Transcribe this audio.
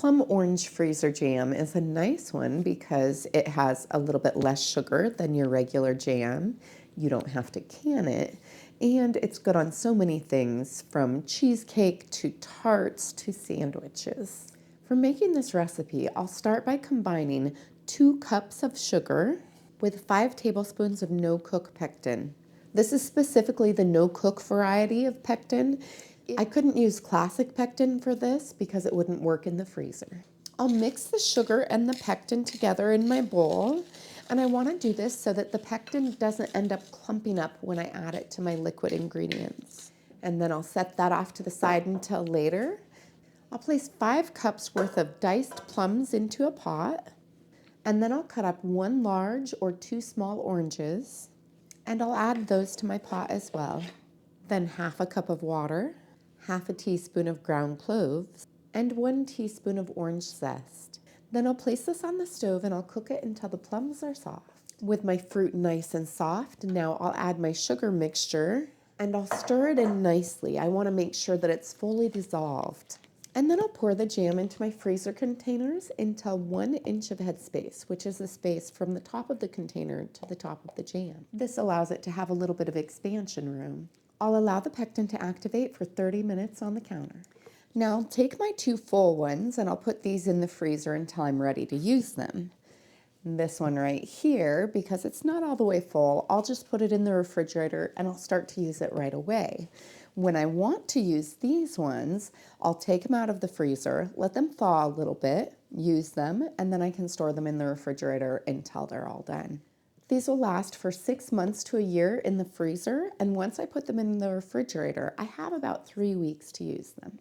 Plum Orange Freezer Jam is a nice one because it has a little bit less sugar than your regular jam. You don't have to can it. And it's good on so many things, from cheesecake to tarts to sandwiches. For making this recipe, I'll start by combining 2 cups of sugar with 5 tablespoons of no-cook pectin. This is specifically the no-cook variety of pectin. I couldn't use classic pectin for this because it wouldn't work in the freezer. I'll mix the sugar and the pectin together in my bowl, and I want to do this so that the pectin doesn't end up clumping up when I add it to my liquid ingredients. And then I'll set that off to the side until later. I'll place 5 cups worth of diced plums into a pot, and then I'll cut up 1 large or 2 small oranges, and I'll add those to my pot as well. Then half a cup of water, half a teaspoon of ground cloves, and 1 teaspoon of orange zest. Then I'll place this on the stove and I'll cook it until the plums are soft. With my fruit nice and soft, now I'll add my sugar mixture and I'll stir it in nicely. I want to make sure that it's fully dissolved. And then I'll pour the jam into my freezer containers until 1 inch of headspace, which is the space from the top of the container to the top of the jam. This allows it to have a little bit of expansion room. I'll allow the pectin to activate for 30 minutes on the counter. Now I'll take my 2 full ones and I'll put these in the freezer until I'm ready to use them. This one right here, because it's not all the way full, I'll just put it in the refrigerator and I'll start to use it right away. When I want to use these ones, I'll take them out of the freezer, let them thaw a little bit, use them, and then I can store them in the refrigerator until they're all done. These will last for 6 months to a year in the freezer, and once I put them in the refrigerator, I have about 3 weeks to use them.